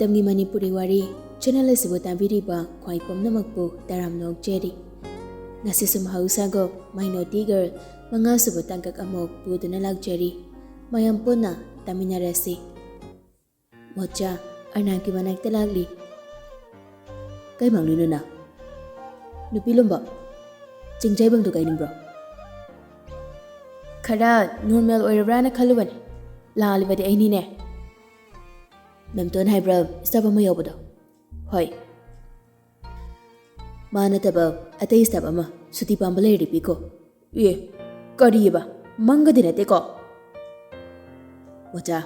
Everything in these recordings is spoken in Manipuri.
Matamgi Manipuri Wari channel asibu tabiriba khwai pumnamakpu taram nokjeri ngasi sum hausago minority girl manga subu tangkak amok puduna lakjeri mayam puna taminarasi mocha anaki manakta lagli kai manglinu na nupi lumba jingjai bang du kainin bro khara normal oirabra na khalubani lalibadi aini ne memton haibra staba ma yobado hoi mana taba atai staba ma suti pambale ripiko ye kariba manga dinate ko mocha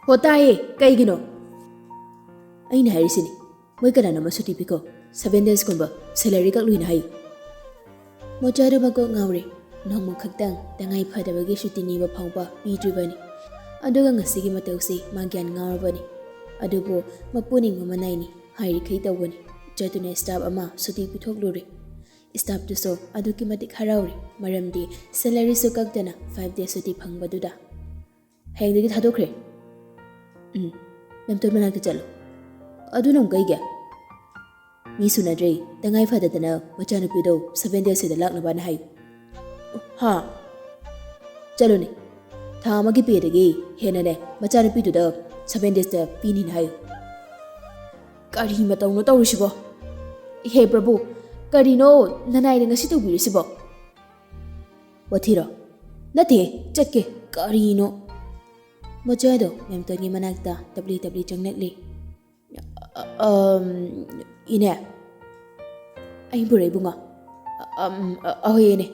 hotaye kaigino aina harisini moi kana nama suti piko 7 days kumba salary kak luina hayu mocha ru mako ngawre nongmo khaktang tangai phadabagi suti ni ba phangpa pidribani aduga ngasigi matausi magyan ngawrabani adubo mapuning mamanaini hairi khai tawani jatune staff ama suti pithokluri staff tu so aduki matik harauri maramdi salary su kakdana 5 days suti phangbaduda hengdagi thadokre namtor manakta chalo adu nong kaiga mi sunadrei tangai phadadana machana pido 7 days da lakna bana hayu ha chalo ne tha amagi pedagi henane machana piduda 7 days da pinin hayu kari matawno tawrisibo he prabhu karino nanai ngasi tawbirisibo wathiro nate chatke karino mochado memtoni manakta tabli changnakli ine ai burai bunga ahoyene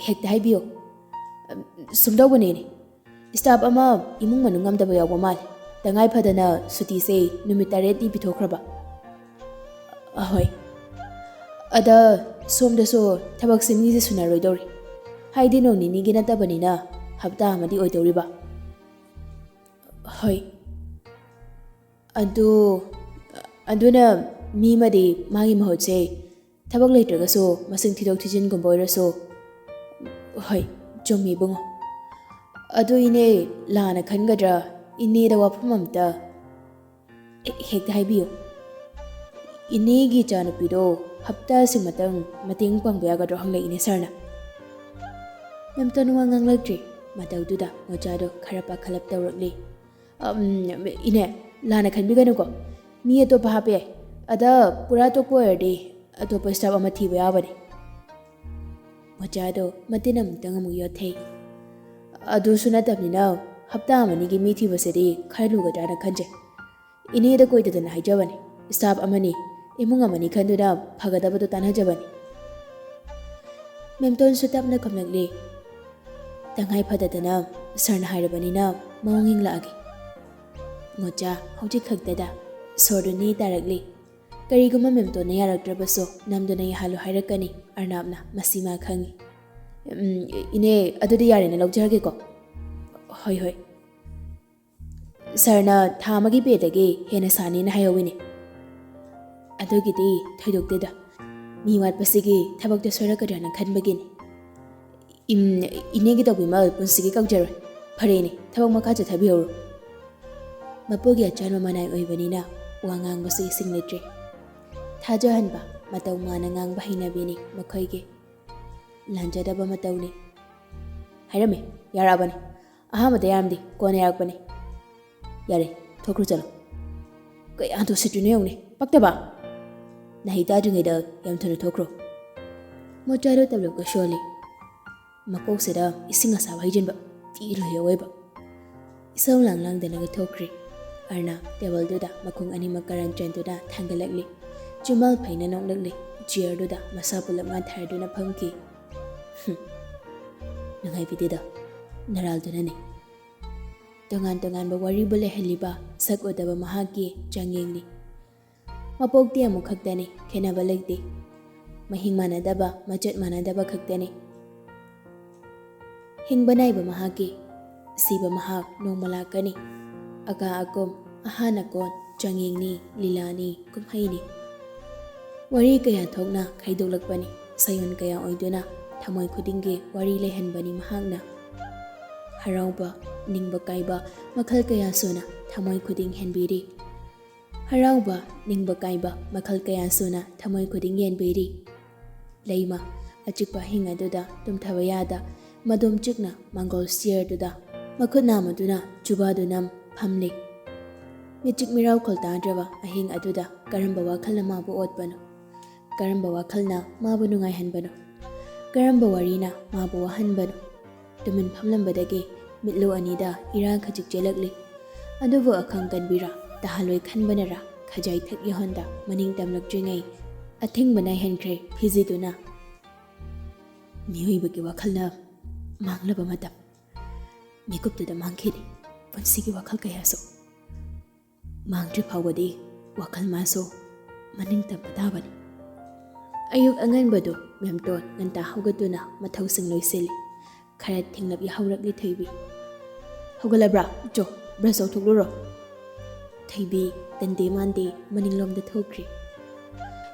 hekta haibiyo sumdawbane ne staff ama imung manung ngamdaba yawba mal tangai phadana suti se numit 8 ti pithokraba ahoy ada somda so thabak se mi se sunaroi dori haidi no nini gina tabani na hapta amadi oi doriba hoy aduna mi madi magi mahotse thabak leitraga so masing thidok thijin gomboira so hoy jomi bungo adu ine lana khangadra ine da wafam amta hekta haibiyo ine gi chana pido hapta sing matang mating pangba ga dro hanglai ine sarna memtanu ngang lakri mataududa mojado kharapa khalap tawrakli ine lana khanbi ganu ko mi to pahape ada pura to poerdi ato pasta ama thiba yabani mojado matinam tangamu yothei adu sunatabnina hapta amani gi mi thiba sedi khailuga dana khanje ine da koidadana haijabani staff amani imung amani khanduna phagadabadu tanhajabani memton sutapna kamlakli tangai phadadana sarna hairabanina mawnging laagi mocha hojik khakdada sorduni tarakli kariguma memtona yaraktrabaso namduna yahalu hairakani arnabna masima khangi ine adudi yarena lawjarge ko hoi hoi sarna thamagi pedagi hena sani na hayawini adugidi thoidokdeda mi wat pasigi thabak de sora kadana khanbagini inegi tawbima punsigi kawjaroi phareni thabak makha cha thabiyoro mapogi achanma manai oibanina wangang basu isingletre thajahanba mataw mana ngang bahinabini makhoige lanjadaba matawni hairame yarabani ahamada yaramdi kone yarakbani yare thokru chalo kai anto situne yongni paktaba nahi tadringeda yamthanu thokro mocharo tablo ko sholi makok seda isinga sa bhaijinba tiru heoiba isau lang danaga thokri arna table duda makung ani makaran chanduda thangalakli chumal phaina noklakli chair duda masa pulap nga tharduna phangki nangai bidida naral dunani tongan ba wari bole heliba sak odaba mahaki changengni mapokti amu khaktani khena balekti mahing manadaba machat manadaba khaktani hingbanai ba mahaki siba mahak nongmalakani aga akom ahana kon changengni lilani kumhaini wari kaya thokna khaidolakpani sayon kaya oiduna thamoi khudingi wari lehanbani mahakna harauba ningba kaiba makhal kaya sona thamoi khuding henbiri Harauba ningba kaiba makhal kaya suna thamoi khuding yenbiri. Leima achikpa hinga duda tumthaba yada madom chikna mangol steer duda makhut namaduna chuba dunam phamli. Michik mirau kholtadraba ahing aduda karamba wakhalna mabu otbano. Karamba wakhalna mabu nungai hanbano. Karamba warina mabu wahanbano. Tumin phamlambadagi mitlo anida irang khajik jelakli. Adubu akhang kanbira tahaloi khanbanara khajai thak yahonda maning tamlakjringai athing banai henkre phiziduna. Miyoi wakhalna manglaba matam. Mikuptuda mangkhidi punsigi wakhal kayaso. Mangdri phawadi wakhal maso maning tampadabani. Ayuk anganbado memton nganta haugatuna mathau singloi khara thinglap yahaurakli theibi. Haugalabra jo brush outhukluro. Theibi tande mande maninglomda thokri.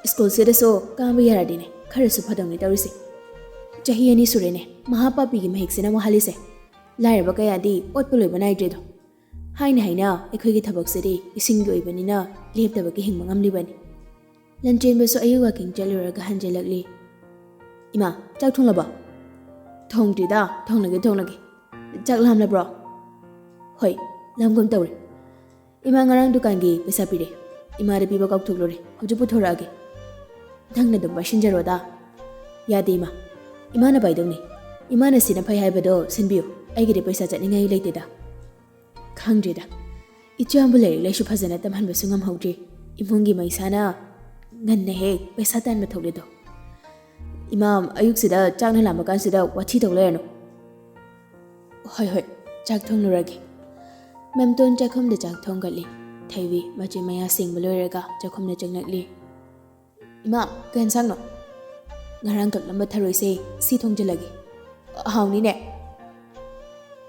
School sedaso kamba yaradine khara su phadamni tawrisi. Chahi ani surene mahapapi gi mahiksena mahalise. Lairaba kayadi otpuloi banaidredo. Haina aikhoigi thabak sedi isinggi oibanina leptabagi hingma ngamlibani. Lanjenbaso ayu waking chaluraga hanjelakli. Ima chak thonglaba? Thongdrida thonglage. Chak lamlabro? Hoi lamgum tawre. Ima ngarang dukangi pesa pire. Ima da piba kauktuklore hojik puthorage. Nangna dum bashinjaroda. Yade ima. Imana baidongni. Imana sina phai haibado sinbiyo. Aigide paisa chatningai leiteda. Khangdrida. Ichambule leishu phazana tamhanbasu ngamhawdri. Imungi maisana nganna he paisa tanba thokledo. Imam ayuksida chakna lambakansida wathi toklerano. Hoi chak thonglurage. Memton chakhumda chak thonggali. Thaiwi machi maya singba loiraga chakhumna changnakli. Imam kan sangno. Ngarang kaklamba tharoise si thongjalagi. Hawni ne.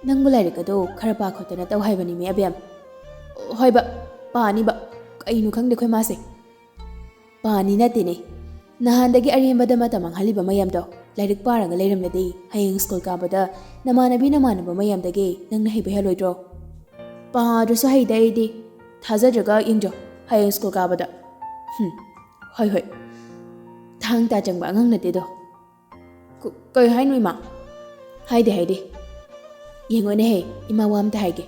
Nangbu lairikado khara pa khotana taw haibani me abyam. Hoi ba pani ba kainu khangde khoi mase. Pani natine. Nahandagi arimbada mata manghaliba mayamdo lairik paraga leiramladi hayeng school kabada namanabi namanaba mayamdagi nangna haiba haloidro. Padrusu haidaidi thajadraga ingjo hayeng school kabada. Hoi. Thang ta changba angang natedo. Koi hainu ima. Haide. Yengone he ima wamta haige.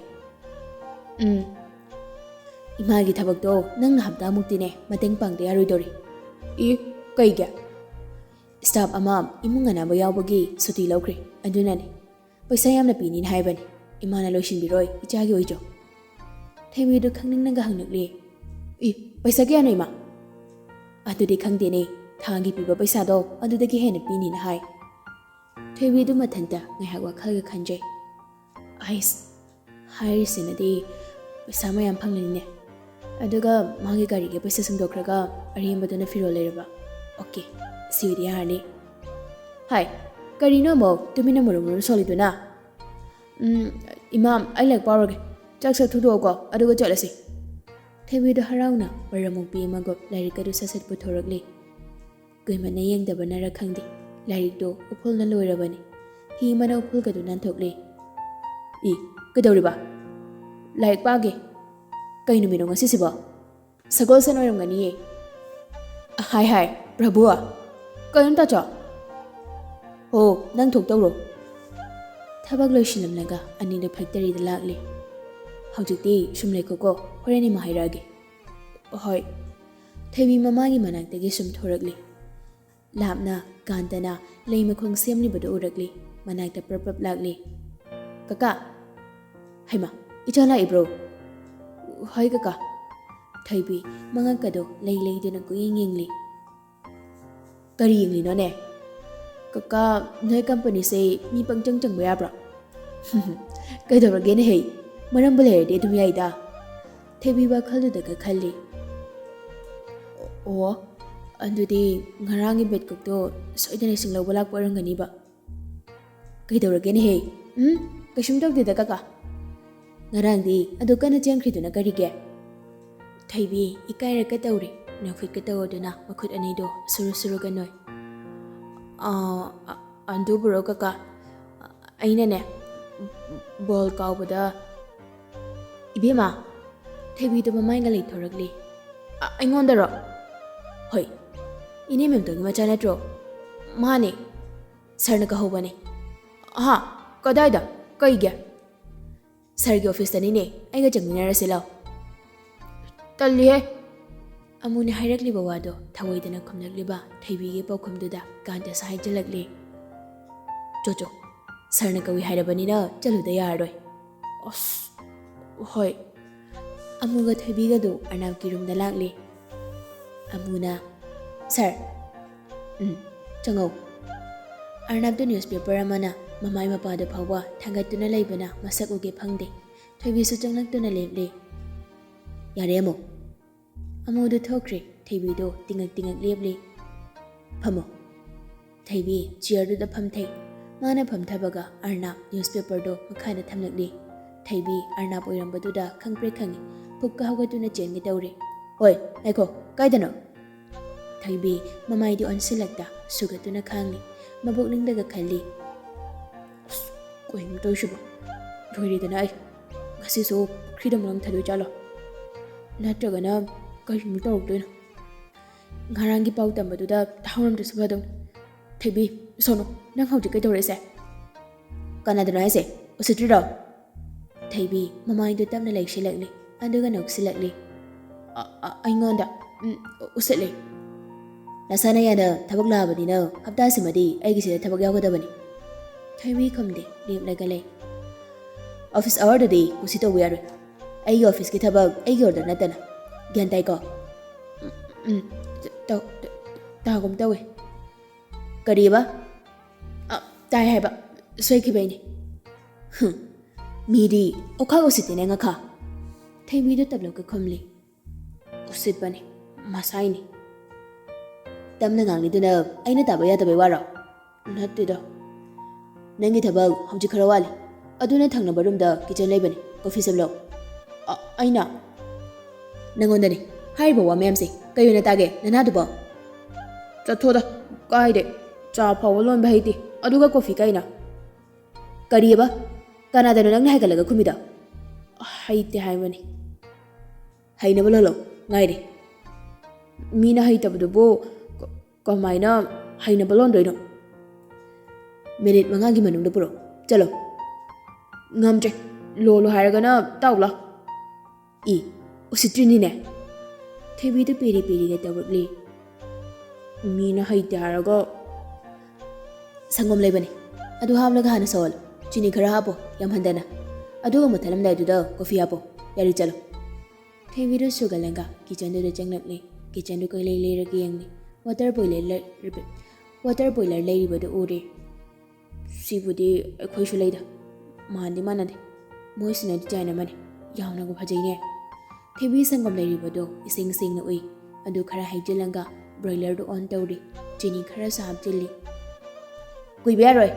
Ima gi thabakdo nangna hapta muktine mateng pangde yaroidori. Kaiga. Staff amam imunga naba yawbagi suti laukre adunani. Paisa yamna pinin haibani. Imana loishinbiroi ichagi oijo. Thaibidu khangningnanga hangnakli. Paisa kayano ima? Adudi khangdene thangi piba paisa do adudagi hena pinina hai. Thaibidu mathanta ngaihak wakhalga khanjai. Haisinadi paisa mayam phanglanine. Aduga magi garige paisa sungdokraga arimbaduna firo leiraba. Okay, siwidi yarni. Hai, karino mo tumina murumuru soliduna. Imam, I like power. Chaksa thudogo aduga chalasi. Thaibidu harauna baramukpi mago larikadu sasat puthoragli. Guimana yengdabana rakhangdi. Larikdo upulna loirabani. Hi mana upulgadu nanthokli. Kadawriba. Larik page. Kainu mino ngasisiba. Sagol san oiramganiye. Hai, Prabhuwa. Kayun tacho? Oh, nang thok tawro. Thabak loishinamlaga anida factory da lagli. Haujikti shumlai koko horeni mahairage. Hoi. Thaibi mamagi manaktagi sum thoragli. Lapna kantana leimakhong semli badu uragli. Manakta prapap lagli. Kaka. Haima, ichala ibro. Hoi kaka. Thaibi mangakado leidina kuyingingli. Kari yingli no ne? Kaka noi company say mi pangchang bayabra. Kaidawragene hey. Marambale de dum yaida. Thaibi wakhaldu daga khalli. Oh, andudi ngarangi betkokto soidana singlawba lakpa orangani ba. Kaidawragene hey. Kashum tawdeda kaka. Ngarangdi adu kana chengkhriduna karige. Thaibi ikairaka tawri nafika tawduna makhut anido suru ganoi. Andu bro kaka aina ne ball kaubada ibema Thaibi to mamai ga leithoragli ꯑꯩꯉꯣꯟꯗꯔꯣ? ꯍꯣꯏ, ꯏꯅꯦ ꯃꯦꯝꯇꯣꯟꯒꯤ ꯃꯆꯥ ꯅꯠꯇ꯭ꯔꯣ? ꯃꯥꯅꯦ, ꯁꯔꯅ ꯀꯧꯍꯧꯕꯅꯦ꯫ ꯑꯍꯥ, ꯀꯗꯥꯏꯗ? ꯀꯩꯒꯤ? ꯁꯔꯒꯤ ꯑꯣꯐꯤꯁꯇꯅꯤꯅꯦ, ꯑꯩꯒ ꯆꯪꯃꯤꯟꯅꯔꯁꯤ ꯂꯥꯎ꯫ ꯇꯜꯂꯤꯍꯦ꯫ ꯑꯃꯨꯅ ꯍꯥꯏꯔꯛꯂꯤꯕ ꯋꯥꯗꯣ ꯊꯑꯣꯏꯗꯅ ꯈꯨꯝꯂꯛꯂꯤꯕ ꯊꯣꯏꯕꯤꯒꯤ ꯄꯥꯎꯈꯨꯝꯗꯨꯗ ꯀꯥꯟꯇꯁꯨ ꯍꯥꯏꯖꯤꯜꯂꯛꯂꯤ꯫ ꯆꯣ, ꯁꯔꯅ ꯀꯧꯏ ꯍꯥꯏꯔꯕꯅꯤꯅ ꯆꯠꯂꯨꯗ ꯌꯥꯔꯔꯣꯏ꯫ ꯑꯁ, ꯍꯣꯏ꯫ ꯑꯃꯨꯒ ꯊꯣꯏꯕꯤꯒꯗꯨ ꯑꯔꯅꯥꯞꯀꯤ ꯔꯨꯝꯗ ꯂꯥꯛꯂꯤ꯫ ꯑꯃꯨꯅ, ꯁꯔ, ꯆꯪꯉꯧ꯫ ꯑꯔꯅꯥꯞꯇꯨ ꯅ꯭ꯌꯨꯁꯄꯦꯄꯔ ꯑꯃꯅ ꯃꯃꯥꯏ ꯃꯄꯥꯗꯨ ꯐꯥꯎꯕ ꯊꯥꯡꯒꯠꯇꯨꯅ ꯂꯩꯕꯅ ꯃꯁꯛ ꯎꯒꯦ ꯐꯪꯗꯦ꯫ ꯊꯣꯏꯕꯤꯁꯨ ꯆꯪꯂꯛꯇꯨꯅ ꯂꯦꯞꯂꯤ꯫ ꯌꯥꯔꯦ ꯑꯃꯨ꯫ ꯑꯃꯨꯗꯨ ꯊꯣꯛꯈ꯭ꯔꯦ, ꯊꯣꯏꯕꯤꯗꯣ ꯇꯤꯡꯉꯛ ꯂꯦꯞꯂꯤ꯫ ꯐꯝꯃꯣ꯫ ꯊꯣꯏꯕꯤ ꯆꯤꯌꯔꯗꯨꯗ ꯐꯝꯊꯩ꯫ ꯃꯥꯅ ꯐꯝꯊꯕꯒ ꯑꯔꯅꯥꯞ ꯅ꯭ꯌꯨꯁꯄꯦꯄꯔꯗꯣ ꯃꯈꯥꯗ ꯊꯝꯂꯛꯂꯤ꯫ ꯊꯣꯏꯕꯤ ꯑꯔꯅꯥꯞ ꯑꯣꯏꯔꯝꯕꯗꯨꯗ ꯈꯪꯄ꯭ꯔꯦꯛ ꯈꯪꯉꯤ꯫ ꯄꯨꯛꯀ ꯍꯧꯒꯠꯇꯨꯅ ꯆꯦꯟꯒꯦ ꯇꯧꯔꯤ꯫ ꯍꯣꯏ, ꯉꯥꯏꯈꯣ, ꯀꯥꯏꯗꯅꯣ? ꯊꯣꯏꯕꯤ ꯃꯃꯥꯏꯗꯤ ꯑꯣꯟꯁꯤꯜꯂꯛꯇ ꯁꯨꯒꯠꯇꯨꯅ ꯈꯥꯡꯂꯤ꯫ ꯃꯕꯨꯛꯅꯤꯡꯗꯒ ꯈꯜꯂꯤ꯫ ꯑꯁ, ꯀꯩꯅꯣ ꯇꯧꯔꯤꯁꯤꯕꯣ? ꯂꯣꯏꯔꯦꯗꯅ ꯑꯩ꯫ ꯉꯁꯤꯁꯨ ꯄꯨꯈ꯭ꯔꯤꯗ ꯃꯔꯝ ꯊꯥꯗꯣꯏꯖꯥꯠꯂꯣ? ꯅꯠꯇ꯭ꯔꯒꯅ ꯀꯔꯤꯅꯣ ꯇꯧꯔꯛꯇꯣꯏꯅꯣ? ꯉꯔꯥꯡꯒꯤ ꯄꯥꯎ ꯇꯝꯕꯗꯨꯗ ꯇꯥꯍꯧꯔꯝꯗ꯭ꯔꯁꯨ ꯐꯗꯧꯅꯤ꯫ ꯊꯣꯏꯕꯤ, ꯁꯣꯅꯣ, ꯅꯪ ꯍꯧꯖꯤꯛ ꯀꯩꯗꯧꯔꯛꯏꯁꯦ? ꯀꯅꯥꯗꯅꯣ ꯍꯥꯏꯁꯦ? ꯎꯁꯤꯠꯇ꯭ꯔꯤꯔꯣ? ꯊꯣꯏꯕꯤ ꯃꯃꯥꯏꯗꯨ ꯇꯞꯅ ꯂꯩꯁꯤꯜꯂꯛꯂꯤ, ꯑꯗꯨꯒ ꯅꯣꯛꯁꯤꯜꯂꯛꯂꯤ꯫ ꯑꯩꯉꯣꯟꯗ ꯎꯁꯤꯠꯂꯤ꯫ ꯅꯁꯥꯅ ꯌꯥꯅ ꯊꯕꯛ ꯂꯥꯛꯑꯕꯅꯤꯅ ꯍꯞꯇꯥꯁꯤꯃꯗꯤ ꯑꯩꯒꯤꯁꯤꯗ ꯊꯕꯛ ꯌꯥꯎꯒꯗꯕꯅꯤ꯫ ꯊꯣꯏꯕꯤ ꯈꯨꯝꯗꯦ, ꯂꯦꯞꯂꯒ ꯂꯩ꯫ ꯑꯣꯐꯤꯁ ꯑꯋꯥꯔꯗꯗꯤ ꯀꯨꯁꯤ ꯇꯧꯕ ꯌꯥꯔꯣꯏ꯫ ꯑꯩꯒꯤ ꯑꯣꯐꯤꯁꯀꯤ ꯊꯕꯛ ꯑꯩꯒꯤ ꯑꯣꯔꯗꯔ ꯅꯠꯇꯅ꯫ ꯒ꯭ꯌꯥꯟ ꯇꯥꯏꯀꯣ? ꯇꯥꯒꯨꯝ ꯇꯧꯋꯦ꯫ ꯀꯔꯤꯕ? ꯇꯥꯏ ꯍꯥꯏꯕ, ꯁꯣꯏꯈꯤꯕꯩꯅꯤ꯫ ꯃꯤꯗꯤ ꯑꯣꯈꯥꯛ ꯎꯁꯤꯠꯇꯦꯅꯦ ꯉꯈꯥ꯫ ꯊꯣꯏꯕꯤꯗꯨ ꯇꯞꯂꯞꯀ ꯈꯨꯝꯂꯤ꯫ ꯎꯁꯤꯠꯄꯅꯤ, ꯃꯁꯥꯏꯅꯤ꯫ ꯇꯞꯅ ꯉꯥꯡꯂꯤꯗꯨꯅ ꯑꯩꯅ ꯇꯥꯕ ꯌꯥꯗꯕꯩ ꯋꯥꯔꯣ? ꯅꯠꯇꯦꯗ꯫ ꯅꯪꯒꯤ ꯊꯕꯛ ꯍꯧꯖꯤꯛ ꯈꯔ ꯋꯥꯠꯂꯤ꯫ ꯑꯗꯨꯅ ꯊꯪꯅꯕ ꯔꯨꯝꯗ ꯀꯤꯆꯟ ꯂꯩꯕꯅꯤ, ꯀꯣꯐꯤ ꯁꯦꯝꯂꯛꯎ꯫ ꯑꯩꯅ? ꯅꯪꯉꯣꯟꯗꯅꯤ꯫ ꯍꯥꯏꯔꯤꯕ ꯋꯥ ꯃꯌꯥꯝꯁꯦ ꯀꯩ ꯑꯣꯏꯅ ꯇꯥꯒꯦ ꯅꯅꯥꯗꯨꯕꯣ? ꯆꯠꯊꯣꯗ, ꯀꯥꯏꯗꯦ꯫ ꯆꯥ ꯐꯥꯎꯕ ꯂꯣꯟꯕ ꯍꯩꯇꯦ, ꯑꯗꯨꯒ ꯀꯣꯐꯤ ꯀꯩꯅ? ꯀꯔꯤꯑꯕ? ꯀꯅꯥꯗꯅꯣ ꯅꯪꯅ ꯍꯥꯏꯒꯠꯂꯒ ꯈꯨꯝꯃꯤꯗꯣ? ꯍꯩꯇꯦ ꯍꯥꯏꯕꯅꯤ꯫ ꯍꯩꯅꯕ ꯂꯣꯜꯂꯣ, ꯉꯥꯏꯔꯤ꯫ ꯃꯤꯅ ꯍꯩꯇꯕꯗꯨꯕꯨ ꯀꯃꯥꯏꯅ ꯍꯩꯅꯕ ꯂꯣꯟꯗꯣꯏꯅꯣ? ꯃꯤꯅꯤꯠ 5ꯒꯤ ꯃꯅꯨꯡꯗ ꯄꯨꯔꯛꯑꯣ, ꯆꯠꯂꯣ꯫ ꯉꯝꯗ꯭ꯔꯦ, ꯂꯣꯜꯂꯣ ꯍꯥꯏꯔꯒꯅ ꯇꯥꯎ ꯂꯥꯎ꯫ ꯎꯁꯤꯠꯇ꯭ꯔꯤꯅꯤꯅꯦ꯫ ꯊꯣꯏꯕꯤꯗꯨ ꯄꯦꯔꯤ ꯇꯧꯔꯛꯂꯤ꯫ ꯃꯤꯅ ꯍꯩꯇꯦ ꯍꯥꯏꯔꯒ꯫ ꯁꯪꯒꯣꯝ ꯂꯩꯕꯅꯤ, ꯑꯗꯨ ꯍꯥꯞꯂꯒ ꯍꯥꯟꯅ ꯁꯧꯍꯜꯂꯣ꯫ ꯆꯤꯅꯤ ꯈꯔ ꯍꯥꯞꯄꯣ, ꯌꯥꯝ ꯍꯟꯊꯅ꯫ ꯑꯗꯨꯒ ꯃꯨꯠꯊꯠꯂꯝꯗꯥꯏꯗꯨꯗ ꯀꯣꯐꯤ ꯍꯥꯞꯄꯣ꯫ ꯌꯥꯔꯦ, ꯆꯠꯂꯣ꯫ ꯊꯣꯏꯕꯤꯗꯨ ꯁꯨꯒꯠꯂꯒ ꯀꯤꯆꯟꯗꯨꯗ ꯆꯪꯂꯛꯂꯤ꯫ ꯀꯤꯆꯟꯗꯨ ꯀꯣꯏꯂꯩ ꯂꯩꯔꯒ ꯌꯦꯡꯂꯤ꯫ ꯋꯥꯇꯔ ꯕꯣꯏꯂꯔ ꯂꯩꯔꯤꯕꯗꯨ ꯎꯔꯦ꯫ ꯁꯤꯕꯨꯗꯤ ꯑꯩꯈꯣꯏꯁꯨ ꯂꯩꯗ, ꯃꯥꯟꯅꯗꯦ꯫ ꯃꯣꯏꯁꯤꯅ ꯗꯤꯖꯥꯏꯟ ꯑꯃꯅꯤ, ꯌꯥꯝꯅꯕꯨ ꯐꯖꯩꯅꯦ꯫ ꯊꯣꯏꯕꯤ ꯁꯪꯒꯣꯝ ꯂꯩꯔꯤꯕꯗꯣ ꯏꯁꯤꯡ ꯁꯦꯡꯅ ꯎꯏ꯫ ꯑꯗꯨ ꯈꯔ ꯍꯩꯖꯤꯜꯂꯒ ꯕ꯭ꯔꯣꯏꯂꯔꯗꯨ ꯑꯣꯟ ꯇꯧꯔꯤ꯫ ꯆꯤꯅꯤ ꯈꯔꯁꯨ ꯍꯥꯞꯆꯤꯜꯂꯤ꯫ ꯀꯨꯏꯕ ꯌꯥꯔꯣꯏ꯫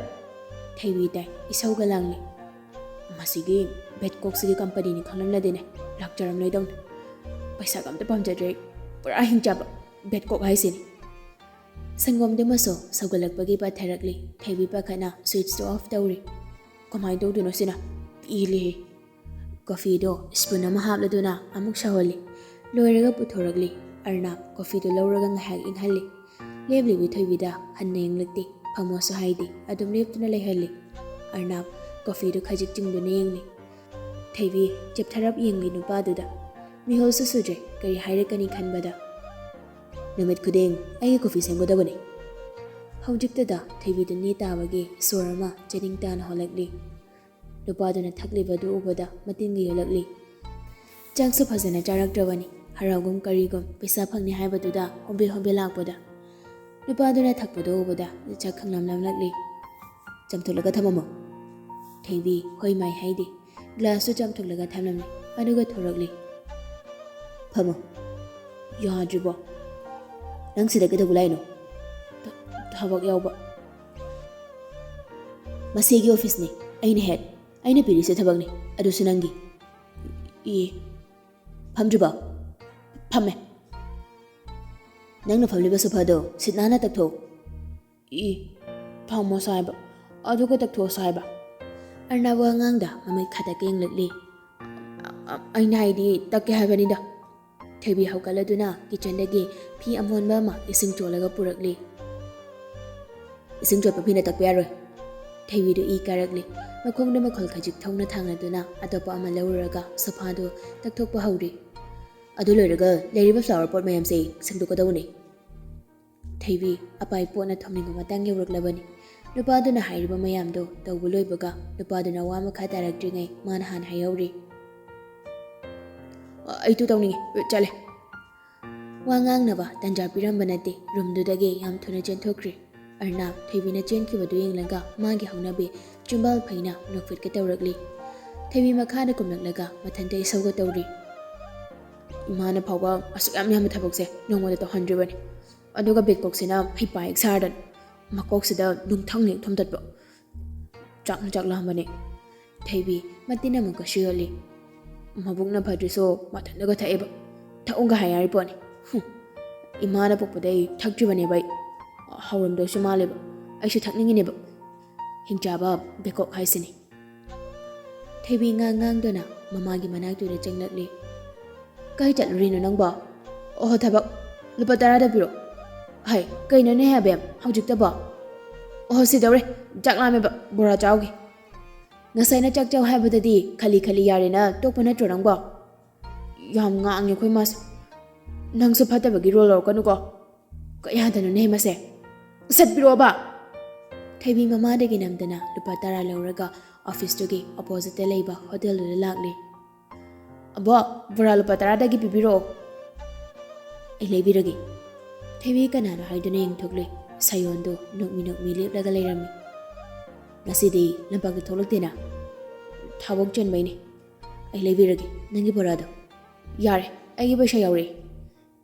ꯊꯣꯏꯕꯤ ꯇꯥꯏ, ꯏꯁꯧꯒ ꯂꯥꯡꯂꯤ꯫ ꯃꯁꯤꯒꯤ ꯕꯦꯠꯀꯣꯛꯁꯤꯒꯤ ꯀꯝꯄꯅꯤꯅꯤ ꯈꯪꯂꯝꯂꯗꯤꯅꯦ ꯂꯥꯛꯆꯔꯝꯂꯣꯏꯗꯧꯅꯤ꯫ ꯄꯩꯁꯥꯒ ꯑꯝꯇ ꯄꯥꯝꯖꯗ꯭ꯔꯦ, ꯄꯨꯔꯥ ꯍꯤꯡꯆꯥꯕ ꯕꯦꯠꯀꯣꯛ ꯍꯥꯏꯁꯤꯅꯤ꯫ ꯁꯪꯒꯣꯝꯗꯨꯃꯁꯨ ꯁꯧꯒꯠꯂꯛꯄꯒꯤ ꯄꯠꯊꯔꯛꯂꯤ꯫ ꯊꯣꯏꯕꯤ ꯄꯥꯈꯠꯅ ꯁ꯭ꯋꯤꯠꯆꯇꯨ ꯑꯣꯐ ꯇꯧꯔꯤ꯫ ꯀꯃꯥꯏꯅ ꯇꯧꯗꯣꯏꯅꯣ ꯁꯤꯅ? ꯄꯦꯜꯂꯦꯍꯦ꯫ ꯀꯣꯐꯤꯗꯣ ꯁ꯭ꯄꯨꯟ ꯑꯃ ꯍꯥꯞꯂꯗꯨꯅ ꯑꯃꯨꯛ ꯁꯧꯍꯜꯂꯤ꯫ ꯂꯣꯏꯔꯒ ꯄꯨꯊꯣꯔꯛꯂꯤ꯫ ꯑꯔꯅꯥꯞ ꯀꯣꯐꯤꯗꯨ ꯂꯧꯔꯒ ꯉꯥꯏꯍꯥꯛ ꯏꯪꯍꯜꯂꯤ꯫ ꯂꯦꯞꯂꯤꯕꯤ ꯊꯣꯏꯕꯤꯗ ꯍꯟꯅ ꯌꯦꯡꯂꯛꯇꯦ, ꯐꯝꯃꯣꯁꯨ ꯍꯥꯏꯗꯦ, ꯑꯗꯨꯝ ꯂꯦꯞꯇꯨꯅ ꯂꯩꯍꯜꯂꯤ꯫ ꯑꯔꯅꯥꯞ ꯀꯣꯐꯤꯗꯨ ꯈꯖꯤꯛ ꯆꯤꯡꯗꯨꯅ ꯌꯦꯡꯂꯤ꯫ ꯊꯣꯏꯕꯤ ꯆꯦꯞꯊꯔꯞ ꯌꯦꯡꯂꯤ ꯅꯨꯄꯥꯗꯨꯗ꯫ ꯃꯤꯍꯨꯜꯁꯨ ꯁꯨꯗ꯭ꯔꯦ, ꯀꯔꯤ ꯍꯥꯏꯔꯛꯀꯅꯤ ꯈꯟꯕꯗ꯫ ꯅꯨꯃꯤꯠ ꯈꯨꯗꯤꯡ ꯑꯩꯒꯤ ꯀꯣꯐꯤ ꯁꯦꯝꯒꯗꯕꯅꯤ꯫ ꯍꯧꯖꯤꯛꯇꯨꯗ ꯊꯣꯏꯕꯤꯗꯨ ꯅꯦ ꯇꯥꯕꯒꯤ ꯁꯣꯔ ꯑꯃ ꯆꯦꯅꯤꯡ ꯇꯥꯅ ꯍꯣꯜꯂꯛꯂꯤ꯫ ꯅꯨꯄꯥꯗꯨꯅ ꯊꯛꯂꯤꯕꯗꯨ ꯎꯕꯗ ꯃꯇꯤꯟꯒ ꯌꯣꯜꯂꯛꯂꯤ꯫ ꯆꯥꯛꯁꯨ ꯐꯖꯅ ꯆꯥꯔꯛꯇ꯭ꯔꯕꯅꯤ, ꯍꯔꯥꯎꯒꯨꯝ ꯀꯔꯤꯒꯨꯝ ꯄꯩꯁꯥ ꯐꯪꯅꯤ ꯍꯥꯏꯕꯗꯨꯗ ꯍꯣꯕꯦ ꯂꯥꯛꯄꯗ꯫ ꯅꯨꯄꯥꯗꯨꯅ ꯊꯛꯄꯗꯨ ꯎꯕꯗ ꯆꯥꯛ ꯈꯪꯂꯝꯂꯛꯂꯤ꯫ ꯆꯥꯝꯊꯣꯛꯂꯒ ꯊꯝꯃꯝꯃꯣ꯫ ꯊꯣꯏꯕꯤ ꯍꯣꯏ ꯃꯥꯏ ꯍꯥꯏꯗꯦ꯫ ꯒ꯭ꯂꯥꯁꯇꯨ ꯆꯥꯝꯊꯣꯛꯂꯒ ꯊꯝꯂꯝꯃꯤ, ꯑꯗꯨꯒ ꯊꯣꯔꯛꯂꯤ꯫ ꯐꯝꯃꯣ꯫ ꯌꯥꯗ꯭ꯔꯤꯕꯣ? ꯅꯪ ꯁꯤꯗ ꯀꯩꯗꯧꯕ ꯂꯥꯛꯏꯅꯣ? ꯊꯕꯛ ꯌꯥꯎꯕ꯫ ꯃꯁꯤꯒꯤ ꯑꯣꯐꯤꯁꯅꯤ, ꯑꯩꯅ ꯍꯦꯠ꯫ ꯑꯩꯅ ꯄꯤꯔꯤꯁꯦ ꯊꯕꯛꯅꯤ, ꯑꯗꯨꯁꯨ ꯅꯪꯒꯤ꯫ ꯐꯝꯗ꯭ꯔꯤꯕꯣ? ꯐꯝꯃꯦ꯫ ꯅꯪꯅ ꯐꯝꯂꯤꯕ ꯁꯣꯐꯥꯗꯣ ꯁꯤꯠ ꯅꯥꯟꯅ ꯇꯛꯊꯣꯛꯎ꯫ ꯐꯝꯃꯣꯁꯨ ꯍꯥꯏꯕ, ꯑꯗꯨꯒ ꯇꯛꯊꯣꯛꯑꯁꯨ ꯍꯥꯏꯕ꯫ ꯑꯔꯅꯥꯞ ꯋꯥꯉꯥꯡꯗ ꯃꯃꯤꯠ ꯈꯥꯗꯛꯀ ꯌꯦꯡꯂꯛꯂꯤ꯫ ꯑꯩꯅ ꯍꯥꯏꯗꯤ ꯇꯛꯀꯦ ꯍꯥꯏꯕꯅꯤꯗ꯫ Theibi haugaladuna kitchendagi phi amonba ama ising cholaga purakli. Ising chotpa phina takpa yaroi. Theibi do I karakli. Makhongda makhol khajik thongna thangnaduna atopa ama lauraga sofa do takthokpa hauri. Adu loiraga leiriba flower pot mayam se sangdokadawni. Theibi apai potna thomninga matang yawraklabani. Nupaduna hairiba mayamdo tawbu loibaga nupaduna wa makha tarakdringai mana han hayauri. Ai tu tawningi chale. Wa ngangnaba tanja piramba nate rumdudage yam thuna chenthokri. Arna Theibina chenkibadu yenglanga magi haunabe chumbal phaina nokfit ka tawrakli. Theibi makhada kumlaklaga mathante isawga tawri. Imana phawba asuk yam thabokse nongmoda tawhandribani. Aduga bekpoksina hipa exardan. Makoksida nungthangni thomtatba. Chaklamani. Theibi matina muka shiyoli. Mabukna phadriso mathandaga thaeba. Thaunga hayari poni. Imana pokpadai thakdribani bai. Hauramdo sumaleba. Aishu thakningineba. Hingchaba bekok haisini. Theibi ngang-ngangdona mamagi manaktuda changlakli. Kai chatlurino nangba. Oho thabak. Lupa 10 da piro. Hai, kaino ne habem haujikta. Oh sidawre jaklame bora chawgi. Ngasai na chakchaw habadadi khali yare na tokpa natro nangba. Yam ngangi khoi mas. Nangsu phatabagi roller kanu ko. Kayadano ne mase. Satpiro ba. Theibi mamadagi namdana lupa 10 lauraga office togi opposite leiba hotel do lagli. Abo bora lupa 10 dagi pibiro. Ai leibiragi. Theibi kanano haiduna yengthokli. Sayondo nokmi leplaga leirami. Ngasidi lampagi tholaktena. Thabok chenbaini. Ai leibiragi nangi borado. Yare, aigi paisa yauri.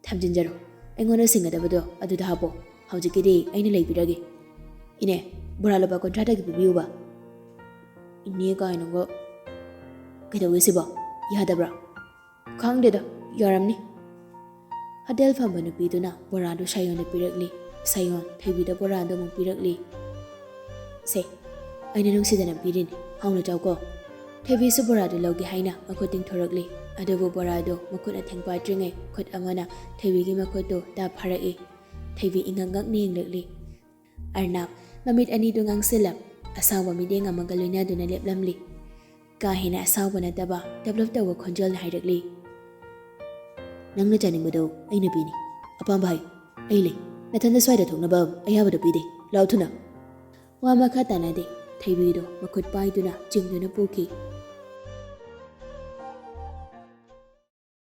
Thamjinjaro. Aingona singadabado aduda hapo. Haujikidi aina leibiragi. Ine, bora lupa kontrata gi pibiyuba. Ine kainongo kaidawisiba yadabra. Khangdeda yaramni. Hotel famba nupiduna borado sayonda pirakli. Sayon Theibida borado mong pirakli. Se, aina nungsidana pirin hauna chawko. Theibi su borado lawgi haina makoting thorakli. Adobo borado makut athengpa tringai khut amana Theibigi makoto da pharaki. Theibi ingangak ni inglakli. Arnab mamit ani do ngangsilap asawba mideng amaga loinaduna leplamli. Kahina asawba nataba develop tawa khonjal hairakli. Nangna chaningbado aina pini. Apamba hai aile nathanda swai da thoknaba ayabada pide law thuna. Wa makha tanade Theibido makut paiduna chingduna puki